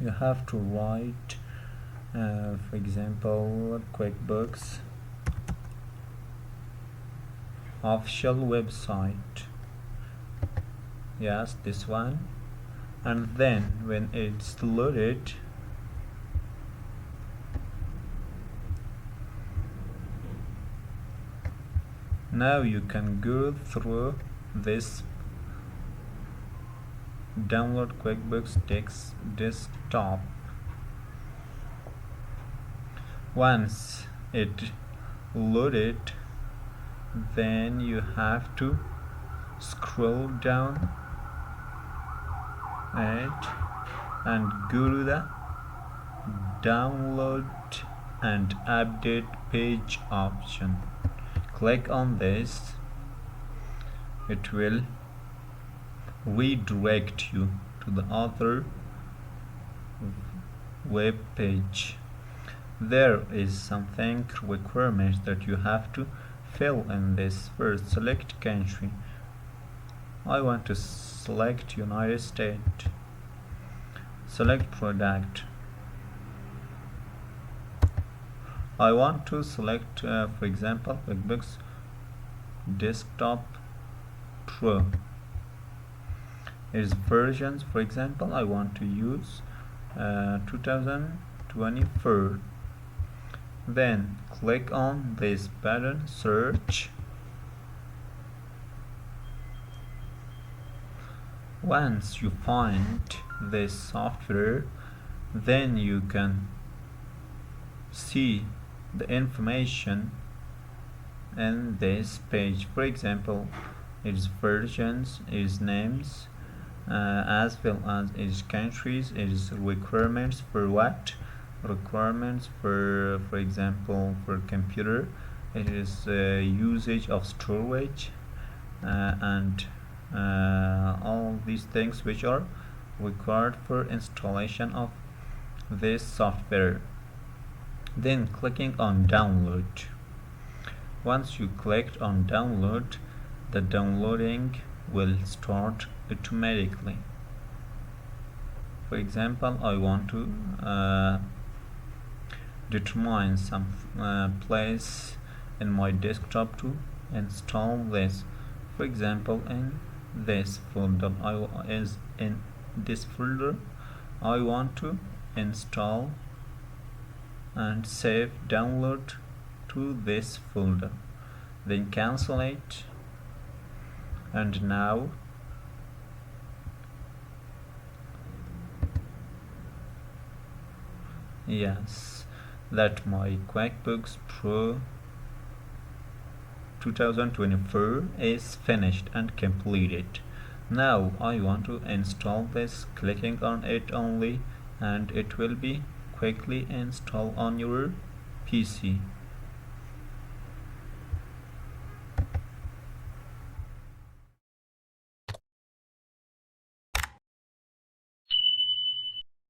you have to write for example QuickBooks official website. Yes, this one. And then when it's loaded, now you can go through this download QuickBooks Desktop. Once it loaded, then you have to scroll down it and go to the download and update page option. Click on this. It will redirect you to the other web page. There is something requirements that you have to fill in this. First, select country. I want to select United States. Select product. I want to select for example QuickBooks Desktop Pro. Its versions, for example, I want to use 2024. Then click on this button, search. Once you find this software, then you can see the information in this page. For example, its versions, its names, as well as its countries, its requirements for what? Requirements for example, for computer, it is usage of storage and all these things which are required for installation of this software. Then clicking on download. Once you clicked on download, the downloading will start automatically. For example, I want to determine some place in my desktop to install this. For example, in this folder, I want to install and save download to this folder. Then cancel it, and now yes, that my QuickBooks Pro 2024 is finished and completed. Now I want to install this, clicking on it only, and it will be quickly installed on your PC.